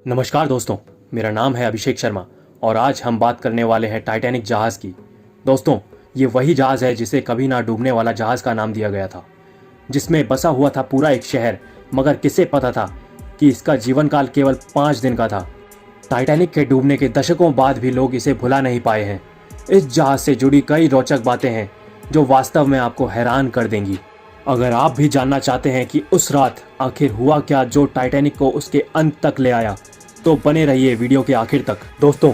नमस्कार दोस्तों, मेरा नाम है अभिषेक शर्मा और आज हम बात करने वाले हैं टाइटैनिक जहाज़ की। दोस्तों, ये वही जहाज़ है जिसे कभी ना डूबने वाला जहाज़ का नाम दिया गया था, जिसमें बसा हुआ था पूरा एक शहर, मगर किसे पता था कि इसका जीवन काल केवल 5 दिन का था। टाइटैनिक के डूबने के दशकों बाद भी लोग इसे भुला नहीं पाए हैं। इस जहाज़ से जुड़ी कई रोचक बातें हैं जो वास्तव में आपको हैरान कर देंगी। अगर आप भी जानना चाहते हैं कि उस रात आखिर हुआ क्या जो टाइटैनिक को उसके अंत तक ले आया, तो बने रहिए वीडियो के आखिर तक। दोस्तों,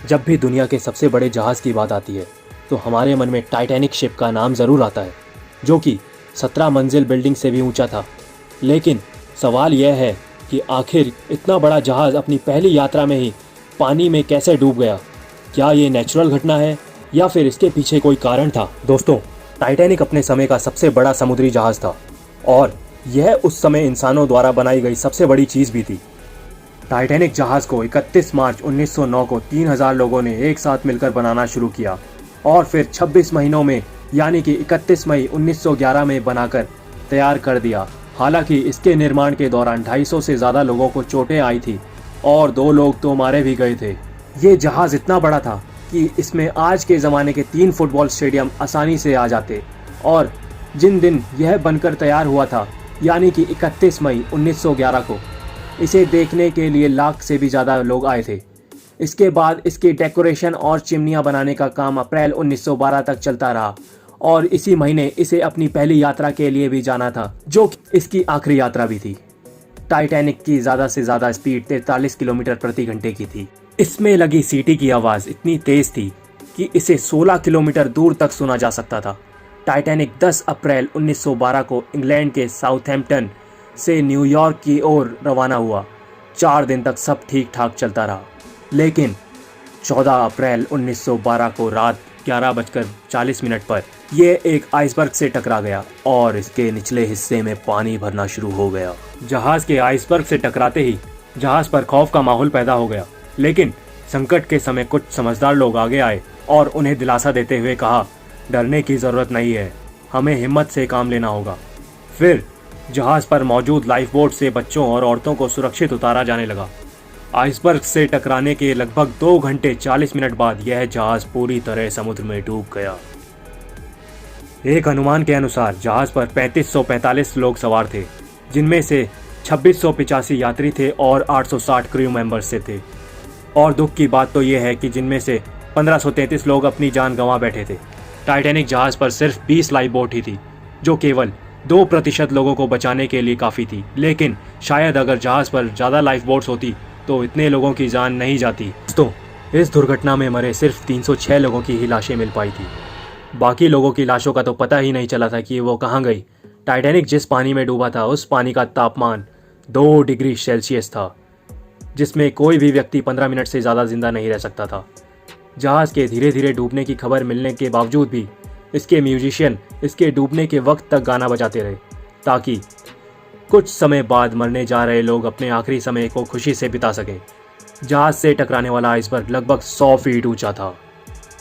जब भी दुनिया के सबसे बड़े जहाज़ की बात आती है तो हमारे मन में टाइटैनिक शिप का नाम ज़रूर आता है, जो कि 17 मंजिल बिल्डिंग से भी ऊंचा था। लेकिन सवाल यह है कि आखिर इतना बड़ा जहाज़ अपनी पहली यात्रा में ही पानी में कैसे डूब गया? क्या ये नेचुरल घटना है या फिर इसके पीछे कोई कारण था? दोस्तों, टाइटैनिक अपने समय का सबसे बड़ा समुद्री जहाज़ था और यह उस समय इंसानों द्वारा बनाई गई सबसे बड़ी चीज़ भी थी। टाइटैनिक जहाज़ को 31 मार्च 1909 को 3000 लोगों ने एक साथ मिलकर बनाना शुरू किया और फिर 26 महीनों में यानी कि 31 मई 1911 में बनाकर तैयार कर दिया। हालांकि इसके निर्माण के दौरान 250 से ज़्यादा लोगों को चोटें आई थी और 2 लोग तो मारे भी गए थे। ये जहाज़ इतना बड़ा था कि इसमें आज के ज़माने के 3 फुटबॉल स्टेडियम आसानी से आ जाते और जिन दिन यह बनकर तैयार हुआ था यानी कि 31 मई 1911 को इसे देखने के लिए लाख से भी ज़्यादा लोग आए थे। इसके बाद इसकी डेकोरेशन और चिमनियाँ बनाने का काम अप्रैल 1912 तक चलता रहा और इसी महीने इसे अपनी पहली यात्रा के लिए भी जाना था, जो इसकी आखिरी यात्रा भी थी। टाइटैनिक की ज़्यादा से ज़्यादा स्पीड 43 किलोमीटर प्रति घंटे की थी। इसमें लगी सीटी की आवाज़ इतनी तेज़ थी कि इसे 16 किलोमीटर दूर तक सुना जा सकता था। टाइटैनिक 10 अप्रैल 1912 को इंग्लैंड के साउथहैम्पटन से न्यूयॉर्क की ओर रवाना हुआ। 4 दिन तक सब ठीक ठाक चलता रहा, लेकिन 14 अप्रैल 1912 को रात 11:40 पर यह एक आइसबर्ग से टकरा गया और इसके निचले हिस्से में पानी भरना शुरू हो गया। जहाज़ के आइसबर्ग से टकराते ही जहाज़ पर खौफ का माहौल पैदा हो गया, लेकिन संकट के समय कुछ समझदार लोग आगे आए और उन्हें दिलासा देते हुए कहा, डरने की ज़रूरत नहीं है, हमें हिम्मत से काम लेना होगा। फिर जहाज़ पर मौजूद लाइफ बोट से बच्चों और औरतों को सुरक्षित उतारा जाने लगा। आइसबर्ग से टकराने के लगभग 2 घंटे 40 मिनट बाद यह जहाज़ पूरी तरह समुद्र में डूब गया। एक अनुमान के अनुसार जहाज़ पर 3545 लोग सवार थे, जिनमें से 2685 यात्री थे और 860 क्रू मेंबर्स से थे। और दुख की बात तो यह है कि जिनमें से 1533 लोग अपनी जान गंवा बैठे थे। टाइटैनिक जहाज़ पर सिर्फ 20 लाइफ बोट ही थी, जो केवल 2% लोगों को बचाने के लिए काफ़ी थी। लेकिन शायद अगर जहाज़ पर ज़्यादा लाइफ बोट्स होती तो इतने लोगों की जान नहीं जाती। दोस्तों, इस दुर्घटना में मरे सिर्फ 306 लोगों की ही लाशें मिल पाई थी। बाकी लोगों की लाशों का तो पता ही नहीं चला था कि वो कहाँ गई। टाइटैनिक जिस पानी में डूबा था उस पानी का तापमान 2 डिग्री सेल्सियस था, जिसमें कोई भी व्यक्ति 15 मिनट से ज़्यादा जिंदा नहीं रह सकता था। जहाज़ के धीरे धीरे डूबने की खबर मिलने के बावजूद भी इसके म्यूजिशियन इसके डूबने के वक्त तक गाना बजाते रहे, ताकि कुछ समय बाद मरने जा रहे लोग अपने आखिरी समय को खुशी से बिता सकें। जहाज़ से टकराने वाला आइसबर्ग लगभग 100 फीट ऊंचा था।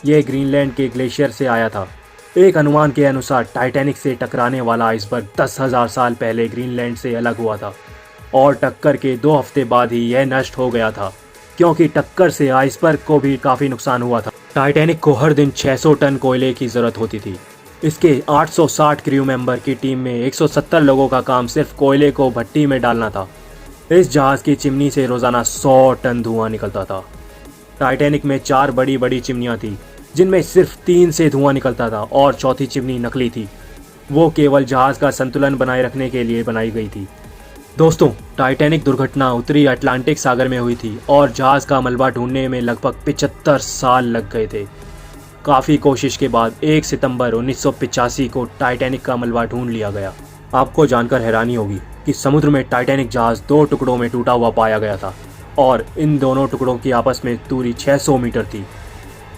यह ग्रीनलैंड के ग्लेशियर से आया था। एक अनुमान के अनुसार टाइटैनिक से टकराने वाला आइसबर्ग 10,000 साल पहले ग्रीनलैंड से अलग हुआ था और टक्कर के 2 हफ्ते बाद ही यह नष्ट हो गया था, क्योंकि टक्कर से आइसबर्ग को भी काफ़ी नुकसान हुआ था। टाइटैनिक को हर दिन 600 टन कोयले की ज़रूरत होती थी। इसके 860 क्रू मेंबर की टीम में 170 लोगों का काम सिर्फ कोयले को भट्टी में डालना था। इस जहाज़ की चिमनी से रोज़ाना 100 टन धुआं निकलता था। टाइटैनिक में 4 बड़ी बड़ी चिमनियाँ थीं, जिनमें सिर्फ 3 से धुआं निकलता था और चौथी चिमनी नकली थी। वो केवल जहाज़ का संतुलन बनाए रखने के लिए बनाई गई थी। दोस्तों, टाइटैनिक दुर्घटना उत्तरी अटलांटिक सागर में हुई थी और जहाज़ का मलबा ढूंढने में लगभग 75 साल लग गए थे। काफ़ी कोशिश के बाद 1 सितंबर 1985 को टाइटैनिक का मलबा ढूंढ लिया गया। आपको जानकर हैरानी होगी कि समुद्र में टाइटैनिक जहाज़ 2 टुकड़ों में टूटा हुआ पाया गया था और इन दोनों टुकड़ों की आपस में दूरी 600 मीटर थी।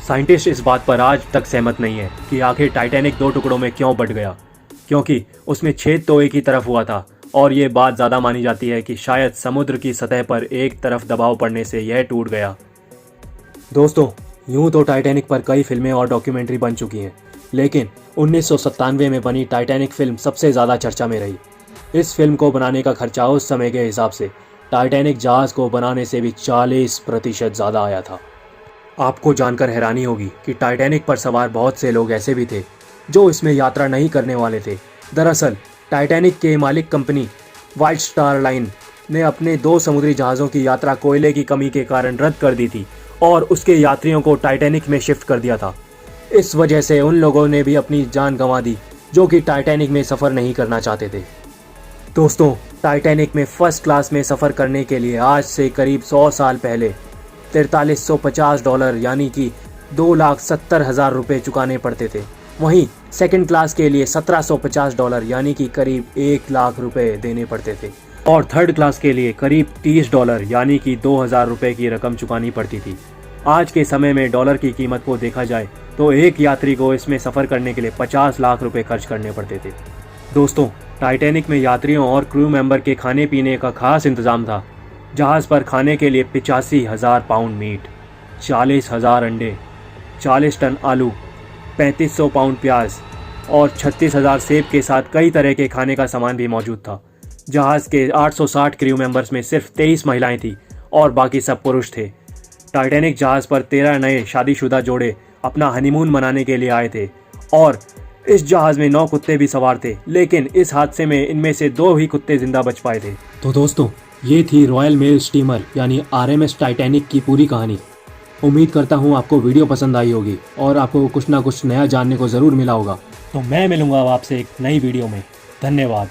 साइंटिस्ट इस बात पर आज तक सहमत नहीं है कि आखिर टाइटैनिक 2 टुकड़ों में क्यों बट गया, क्योंकि उसमें छेद तो एक ही तरफ हुआ था और ये बात ज़्यादा मानी जाती है कि शायद समुद्र की सतह पर एक तरफ दबाव पड़ने से यह टूट गया। दोस्तों, यूं तो टाइटैनिक पर कई फिल्में और डॉक्यूमेंट्री बन चुकी हैं, लेकिन 1997 में बनी टाइटैनिक फिल्म सबसे ज़्यादा चर्चा में रही। इस फिल्म को बनाने का खर्चा उस समय के हिसाब से टाइटैनिक जहाज़ को बनाने से भी 40% ज़्यादा आया था। आपको जानकर हैरानी होगी कि टाइटैनिक पर सवार बहुत से लोग ऐसे भी थे जो इसमें यात्रा नहीं करने वाले थे। दरअसल टाइटैनिक के मालिक कंपनी व्हाइट स्टार लाइन ने अपने 2 समुद्री जहाज़ों की यात्रा कोयले की कमी के कारण रद्द कर दी थी और उसके यात्रियों को टाइटैनिक में शिफ्ट कर दिया था। इस वजह से उन लोगों ने भी अपनी जान गंवा दी जो कि टाइटैनिक में सफ़र नहीं करना चाहते थे। दोस्तों, टाइटैनिक में फर्स्ट क्लास में सफ़र करने के लिए आज से करीब 100 साल पहले $4350 यानी कि $2,70,000 रुपये चुकाने पड़ते थे। वहीं सेकंड क्लास के लिए $1750 यानी कि करीब 1 लाख रुपए देने पड़ते थे और थर्ड क्लास के लिए करीब $30 यानी कि 2,000 रुपये की रकम चुकानी पड़ती थी। आज के समय में डॉलर की कीमत को देखा जाए तो एक यात्री को इसमें सफ़र करने के लिए 50 लाख रुपए खर्च करने पड़ते थे। दोस्तों, टाइटैनिक में यात्रियों और क्रू मेंबर के खाने पीने का खास इंतज़ाम था। जहाज़ पर खाने के लिए 85,000 पाउंड मीट, 40,000 अंडे, 40 टन आलू, 3500 पाउंड प्याज और 36,000 सेब के साथ कई तरह के खाने का सामान भी मौजूद था। जहाज़ के 860 क्रू मेंबर्स में सिर्फ 23 महिलाएं थीं और बाकी सब पुरुष थे। टाइटैनिक जहाज़ पर 13 नए शादीशुदा जोड़े अपना हनीमून मनाने के लिए आए थे और इस जहाज़ में 9 कुत्ते भी सवार थे, लेकिन इस हादसे में इनमें से 2 ही कुत्ते जिंदा बच पाए थे। तो दोस्तों, ये थी रॉयल मेल स्टीमर यानी RMS टाइटैनिक की पूरी कहानी। उम्मीद करता हूँ आपको वीडियो पसंद आई होगी और आपको कुछ ना कुछ नया जानने को ज़रूर मिला होगा। तो मैं मिलूँगा आपसे एक नई वीडियो में। धन्यवाद।